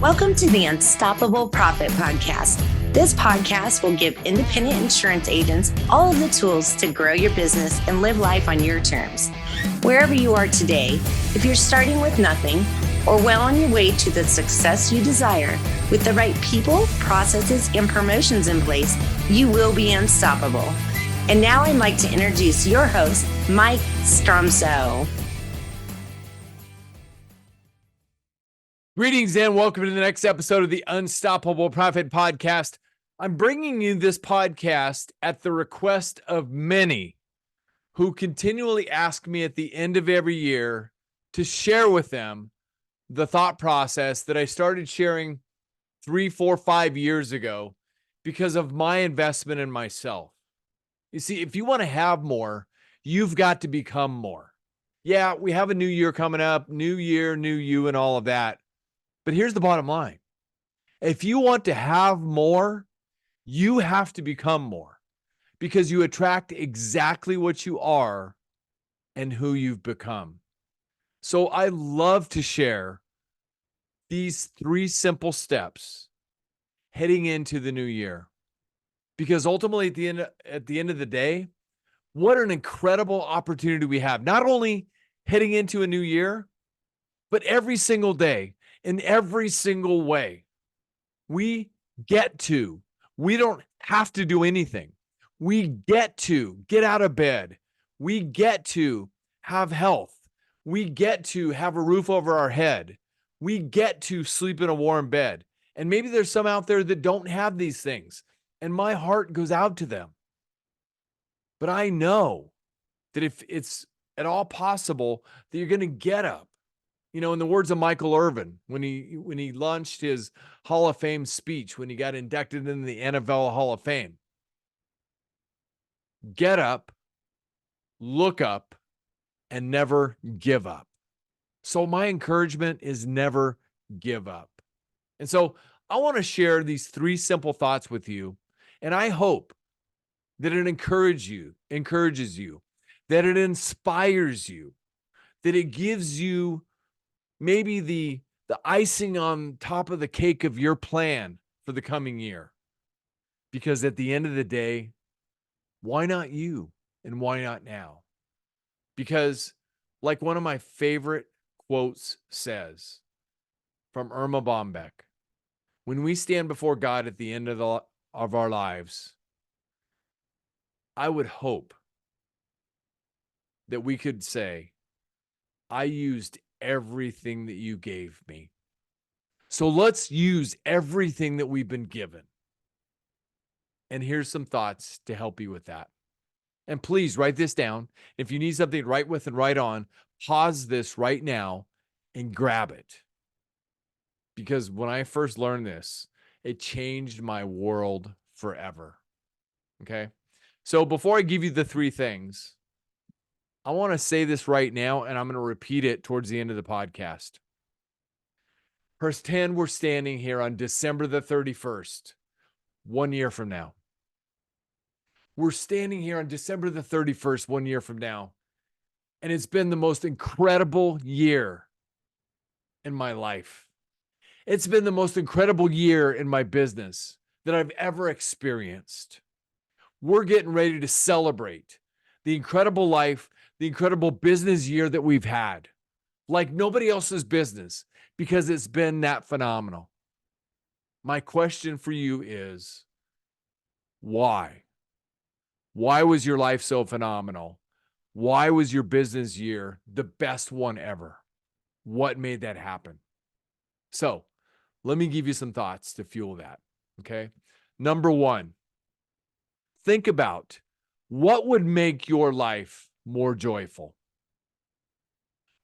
Welcome to the Unstoppable Profit Podcast. This podcast will give independent insurance agents all of the tools to grow your business and live life on your terms. Wherever you are today, if you're starting with nothing or well on your way to the success you desire, with the right people, processes, and promotions in place, you will be unstoppable. And now I'd like to introduce your host, Mike Stromsoe. Greetings and welcome to the next episode of the Unstoppable Profit Podcast. I'm bringing you this podcast at the request of many who continually ask me at the end of every year to share with them the thought process that I started sharing 3, 4, 5 years ago because of my investment in myself. You see, if you want to have more, you've got to become more. Yeah, we have a new year coming up, new year, new you, and all of that. But here's the bottom line. If you want to have more, you have to become more because you attract exactly what you are and who you've become. So I love to share these 3 simple steps heading into the new year because ultimately at the end of the day, what an incredible opportunity we have, not only heading into a new year, but every single day. In every single way, we don't have to do anything. We get to get out of bed. We get to have health. We get to have a roof over our head. We get to sleep in a warm bed. And maybe there's some out there that don't have these things. And my heart goes out to them. But I know that if it's at all possible that you're going to get up. You know, in the words of Michael Irvin, when he launched his Hall of Fame speech, when he got inducted into the NFL Hall of Fame, get up, look up, and never give up. So my encouragement is never give up. And so I want to share these 3 simple thoughts with you. And I hope that it encourages you, that it inspires you, that it gives you maybe the icing on top of the cake of your plan for the coming year. Because at the end of the day, why not you and why not now? Because like one of my favorite quotes says from Irma Bombeck, when we stand before God at the end of our lives, I would hope that we could say, I used everything that you gave me. So let's use everything that we've been given. And here's some thoughts to help you with that. And please write this down. If you need something to write with and write on, pause this right now and grab it. Because when I first learned this, it changed my world forever. Okay? So before I give you the 3 things, I want to say this right now, and I'm going to repeat it towards the end of the podcast. Pretend we're standing here on December the 31st, 1 year from now. We're standing here on December the 31st, 1 year from now, and it's been the most incredible year in my life. It's been the most incredible year in my business that I've ever experienced. We're getting ready to celebrate the incredible life, the incredible business year that we've had, like nobody else's business, because it's been that phenomenal. My question for you is, why? Why was your life so phenomenal? Why was your business year the best one ever? What made that happen? So let me give you some thoughts to fuel that, okay? Number 1, think about what would make your life more joyful.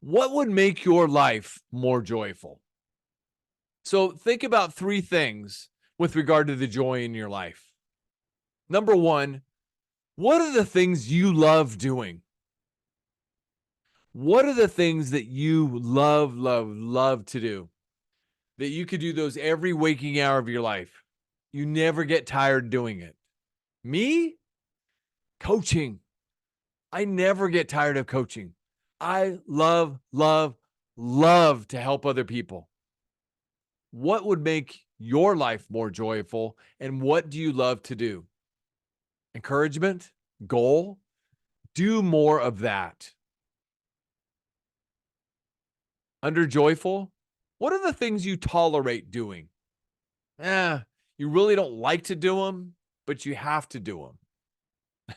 What would make your life more joyful? So think about 3 things with regard to the joy in your life. Number 1, what are the things you love doing? What are the things that you love to do? That you could do those every waking hour of your life. You never get tired doing it. Me? Coaching. I never get tired of coaching. I love to help other people. What would make your life more joyful, and what do you love to do? Encouragement, goal, do more of that. Under joyful, what are the things you tolerate doing? You really don't like to do them, but you have to do them.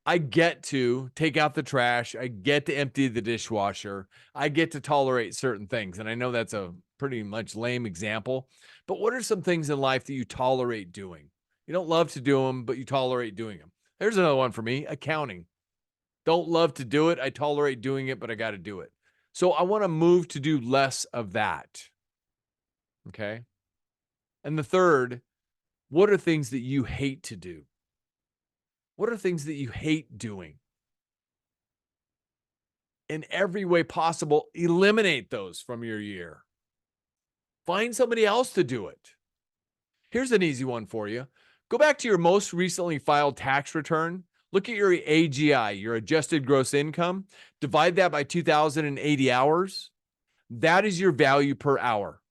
I get to take out the trash. I get to empty the dishwasher. I get to tolerate certain things. And I know that's a pretty much lame example, but what are some things in life that you tolerate doing? You don't love to do them, but you tolerate doing them. There's another one for me, accounting. Don't love to do it. I tolerate doing it, but I got to do it. So I want to move to do less of that. Okay. And the third, what are things that you hate to do? What are things that you hate doing? In every way possible, eliminate those from your year. Find somebody else to do it. Here's an easy one for you. Go back to your most recently filed tax return. Look at your AGI, your adjusted gross income. Divide that by 2,080 hours. That is your value per hour.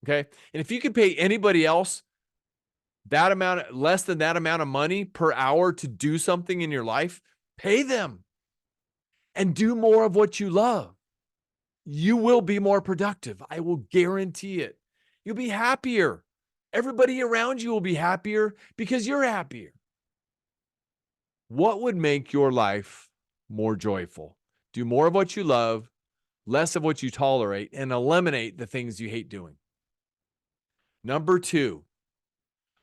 Okay. And if you could pay anybody else that amount, less than that amount of money per hour to do something in your life, pay them and do more of what you love. You will be more productive. I will guarantee it. You'll be happier. Everybody around you will be happier because you're happier. What would make your life more joyful? Do more of what you love, less of what you tolerate, and eliminate the things you hate doing. Number 2,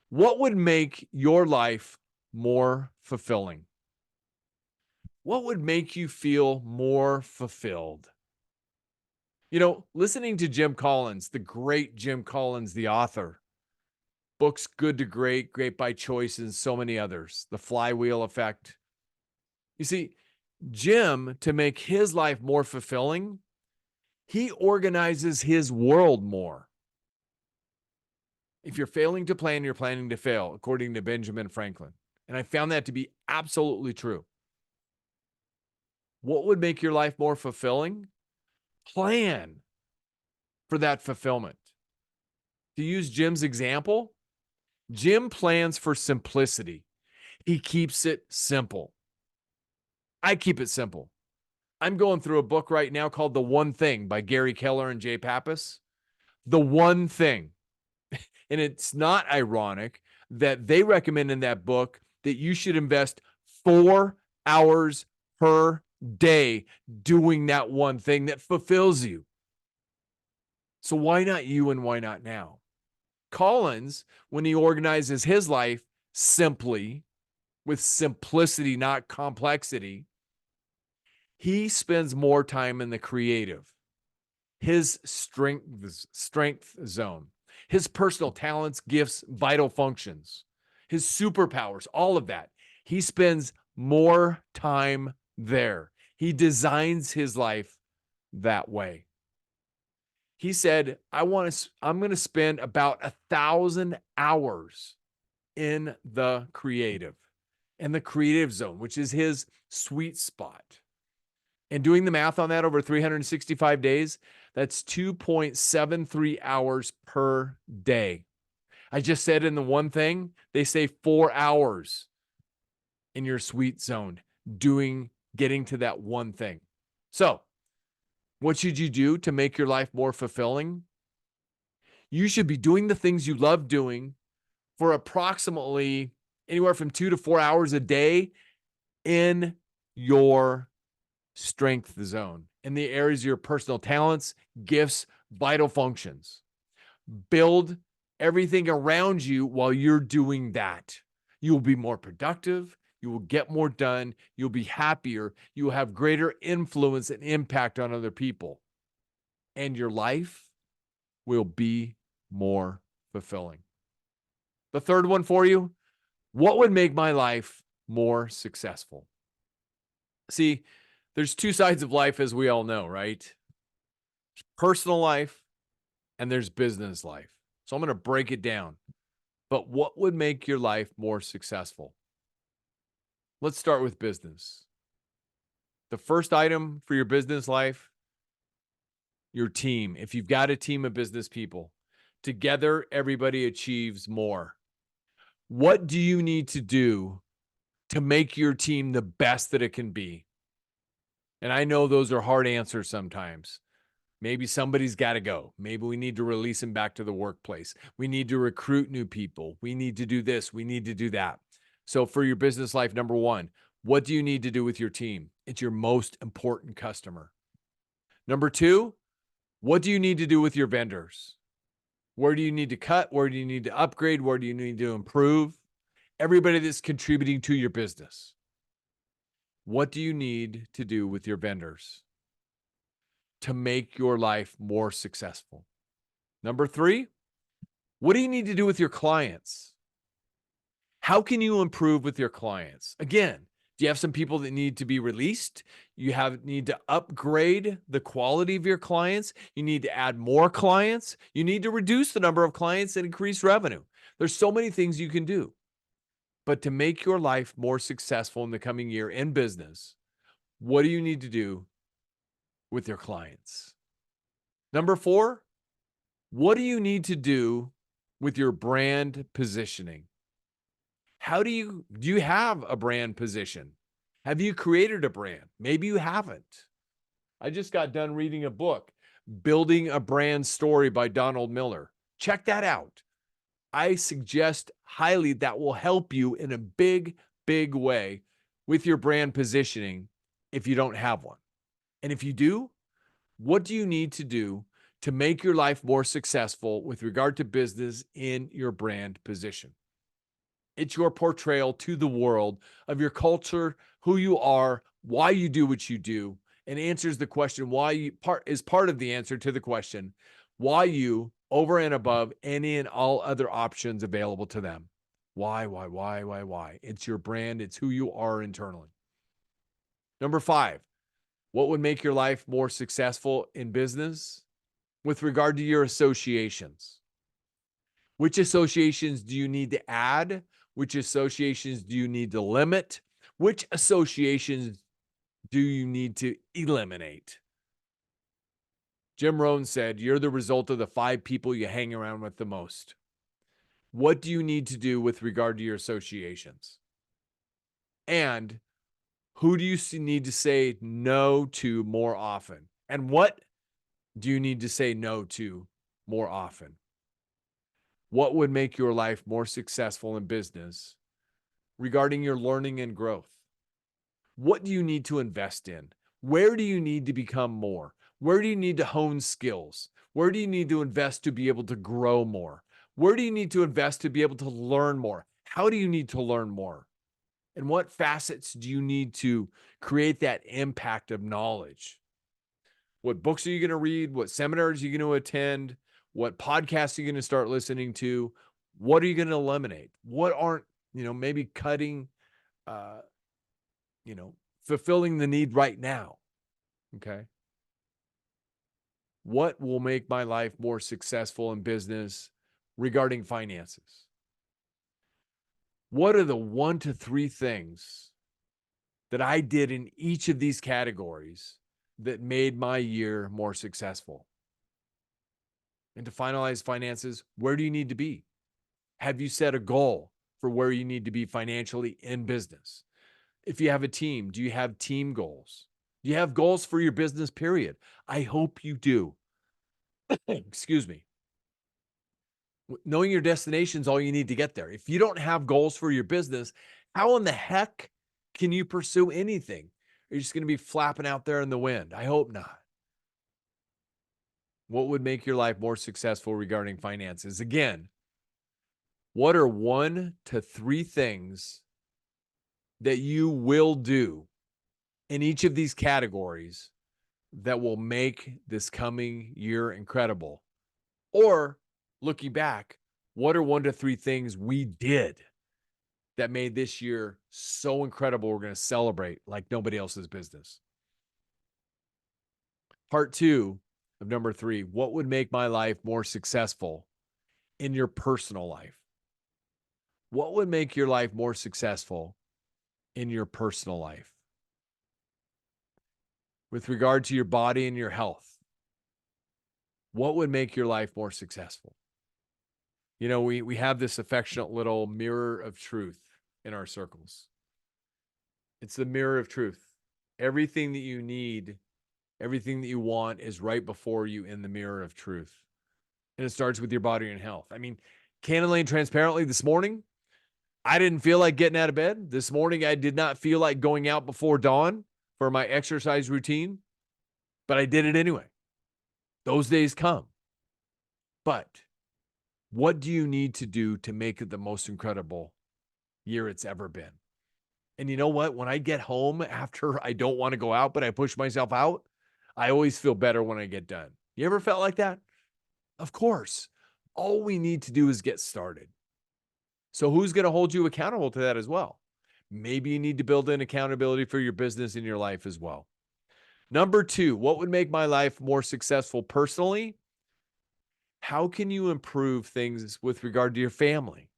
what would make your life more fulfilling? What would make you feel more fulfilled? You know, listening to Jim Collins, the great Jim Collins, the author, books Good to Great, Great by Choice, and so many others, The Flywheel Effect. You see, Jim, to make his life more fulfilling, he organizes his world more. If you're failing to plan, you're planning to fail, according to Benjamin Franklin. And I found that to be absolutely true. What would make your life more fulfilling? Plan for that fulfillment. To use Jim's example, Jim plans for simplicity. He keeps it simple. I keep it simple. I'm going through a book right now called The One Thing by Gary Keller and Jay Pappas. The One Thing. And it's not ironic that they recommend in that book that you should invest 4 hours per day doing that one thing that fulfills you. So why not you and why not now? Collins, when he organizes his life simply, with simplicity, not complexity, he spends more time in the creative, his strength zone, his personal talents, gifts, vital functions, his superpowers, all of that. He spends more time there. He designs his life that way. He said, I'm going to spend about 1,000 hours in the creative zone, which is his sweet spot. And doing the math on that over 365 days, that's 2.73 hours per day. I just said in The One Thing, they say 4 hours in your sweet zone getting to that one thing. So, what should you do to make your life more fulfilling? You should be doing the things you love doing for approximately anywhere from 2 to 4 hours a day in your strength zone, in the areas of your personal talents, gifts, vital functions. Build everything around you while you're doing that. You will be more productive. You will get more done. You'll be happier. You will have greater influence and impact on other people. And your life will be more fulfilling. The third one for you, what would make my life more successful? See, there's two sides of life, as we all know, right? There's personal life and there's business life. So I'm going to break it down. But what would make your life more successful? Let's start with business. The first item for your business life, your team. If you've got a team of business people, Together, everybody achieves more. What do you need to do to make your team the best that it can be? And I know those are hard answers sometimes. Maybe somebody's got to go. Maybe we need to release them back to the workplace. We need to recruit new people. We need to do this. We need to do that. So for your business life, number one, what do you need to do with your team? It's your most important customer. Number two, what do you need to do with your vendors? Where do you need to cut? Where do you need to upgrade? Where do you need to improve? Everybody that's contributing to your business. What do you need to do with your vendors to make your life more successful? Number three, what do you need to do with your clients? How can you improve with your clients? Again, do you have some people that need to be released? You need to upgrade the quality of your clients. You need to add more clients. You need to reduce the number of clients and increase revenue. There's so many things you can do. But to make your life more successful in the coming year in business, what do you need to do with your clients? Number four, what do you need to do with your brand positioning? Do you have a brand position? Have you created a brand? Maybe you haven't. I just got done reading a book, Building a Brand Story by Donald Miller. Check that out. I suggest highly that will help you in a big, big way with your brand positioning if you don't have one. And if you do, what do you need to do to make your life more successful with regard to business in your brand position? It's your portrayal to the world of your culture, who you are, why you do what you do, and answers the question is part of the answer to the question, why you over and above any and all other options available to them. Why? It's your brand. It's who you are internally. Number five, what would make your life more successful in business with regard to your associations? Which associations do you need to add? Which associations do you need to limit? Which associations do you need to eliminate? Jim Rohn said, you're the result of the 5 people you hang around with the most. What do you need to do with regard to your associations? And who do you need to say no to more often? And what do you need to say no to more often? What would make your life more successful in business regarding your learning and growth? What do you need to invest in? Where do you need to become more? Where do you need to hone skills? Where do you need to invest to be able to grow more? Where do you need to invest to be able to learn more? How do you need to learn more? And what facets do you need to create that impact of knowledge? What books are you going to read? What seminars are you going to attend? What podcasts are you going to start listening to? What are you going to eliminate? What aren't, maybe cutting, fulfilling the need right now? Okay. What will make my life more successful in business regarding finances? What are the 1 to 3 things that I did in each of these categories that made my year more successful? And to finalize finances, where do you need to be? Have you set a goal for where you need to be financially in business? If you have a team, do you have team goals? Do you have goals for your business, period? I hope you do. Excuse me. Knowing your destination is all you need to get there. If you don't have goals for your business, how in the heck can you pursue anything? You're just going to be flapping out there in the wind. I hope not. What would make your life more successful regarding finances? Again, what are 1 to 3 things that you will do in each of these categories that will make this coming year incredible? Or looking back, what are 1 to 3 things we did that made this year so incredible we're going to celebrate like nobody else's business? Part 2 of number 3, what would make my life more successful in your personal life? What would make your life more successful in your personal life? With regard to your body and your health, what would make your life more successful? You know, we have this affectionate little mirror of truth in our circles. It's the mirror of truth. Everything that you need, everything that you want is right before you in the mirror of truth. And it starts with your body and health. I mean, candidly and transparently, this morning, I didn't feel like getting out of bed. This morning, I did not feel like going out before dawn for my exercise routine, but I did it anyway. Those days come. But what do you need to do to make it the most incredible year it's ever been? And you know what? When I get home after I don't want to go out, but I push myself out, I always feel better when I get done. You ever felt like that? Of course. All we need to do is get started. So who's going to hold you accountable to that as well? Maybe you need to build in accountability for your business in your life as well. Number 2, what would make my life more successful personally? How can you improve things with regard to your family?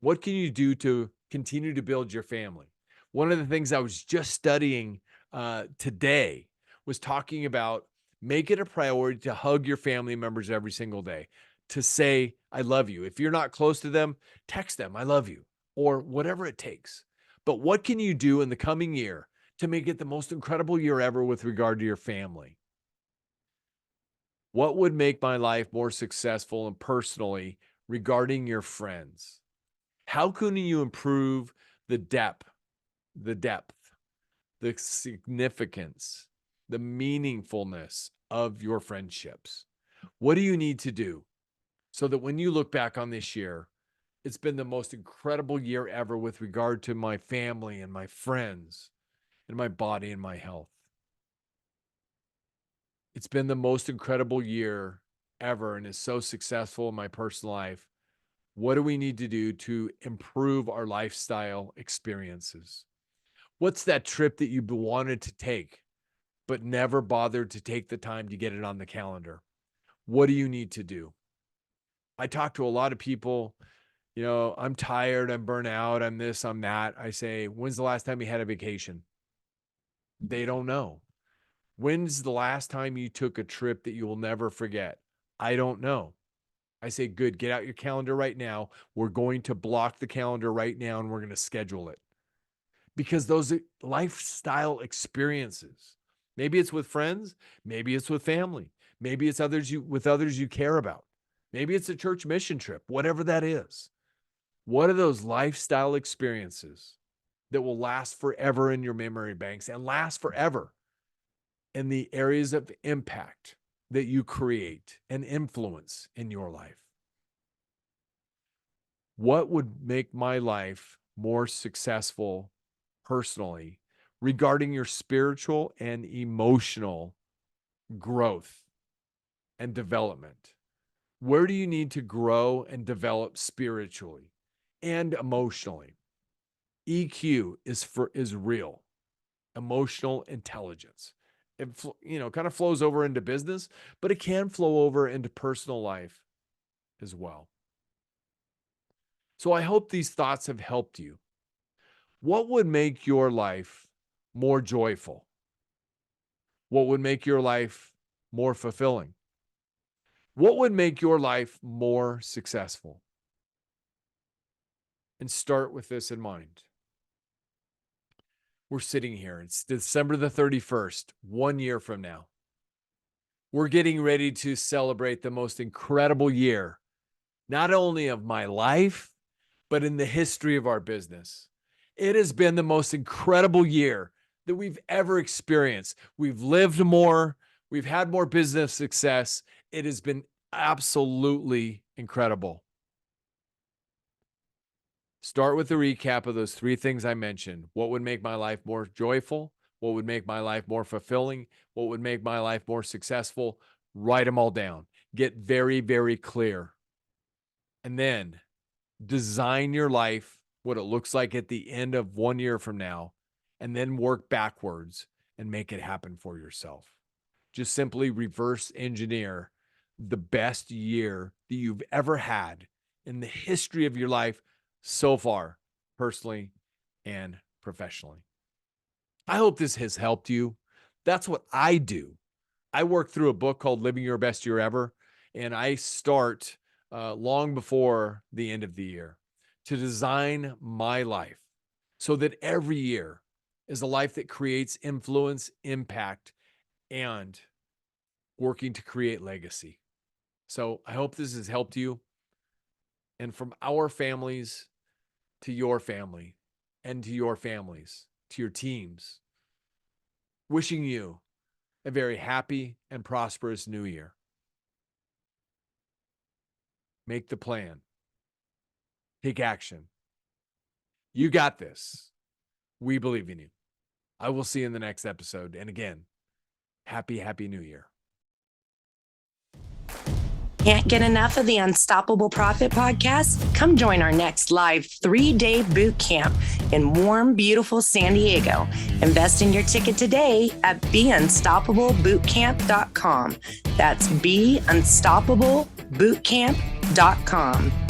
What can you do to continue to build your family? One of the things I was just studying today was talking about make it a priority to hug your family members every single day, to say, I love you. If you're not close to them, text them, I love you, or whatever it takes. But what can you do in the coming year to make it the most incredible year ever with regard to your family? What would make my life more successful and personally regarding your friends? How can you improve the depth, the significance, the meaningfulness of your friendships? What do you need to do so that when you look back on this year, it's been the most incredible year ever with regard to my family and my friends and my body and my health? It's been the most incredible year ever and is so successful in my personal life. What do we need to do to improve our lifestyle experiences? What's that trip that you wanted to take, but never bothered to take the time to get it on the calendar? What do you need to do? I talk to a lot of people, you know, I'm tired, I'm burnt out, I'm this, I'm that. I say, when's the last time you had a vacation? They don't know. When's the last time you took a trip that you will never forget? I don't know. I say, good, get out your calendar right now. We're going to block the calendar right now and we're going to schedule it. Because those lifestyle experiences, maybe it's with friends, maybe it's with family, maybe it's with others you care about. Maybe it's a church mission trip, whatever that is. What are those lifestyle experiences that will last forever in your memory banks and last forever in the areas of impact that you create and influence in your life? What would make my life more successful personally regarding your spiritual and emotional growth and development? Where do you need to grow and develop spiritually and emotionally? EQ is real, emotional intelligence. It kind of flows over into business, but it can flow over into personal life as well. So I hope these thoughts have helped you. What would make your life more joyful? What would make your life more fulfilling? What would make your life more successful? And start with this in mind. We're sitting here. It's December the 31st, 1 year from now. We're getting ready to celebrate the most incredible year, not only of my life, but in the history of our business. It has been the most incredible year that we've ever experienced. We've lived more. We've had more business success. It has been absolutely incredible. Start with the recap of those 3 things I mentioned. What would make my life more joyful? What would make my life more fulfilling? What would make my life more successful? Write them all down. Get very, very clear. And then design your life, what it looks like at the end of 1 year from now, and then work backwards and make it happen for yourself. Just simply reverse engineer the best year that you've ever had in the history of your life so far, personally and professionally. I hope this has helped you. That's what I do. I work through a book called Living Your Best Year Ever, and I start long before the end of the year to design my life so that every year is a life that creates influence, impact, and working to create legacy. So I hope this has helped you. And from our families to your family and to your families, to your teams, wishing you a very happy and prosperous new year. Make the plan. Take action. You got this. We believe in you. I will see you in the next episode. And again, happy New Year. Can't get enough of the Unstoppable Profit podcast? Come join our next live 3-day boot camp in warm, beautiful San Diego. Invest in your ticket today at beunstoppablebootcamp.com. That's beunstoppablebootcamp.com.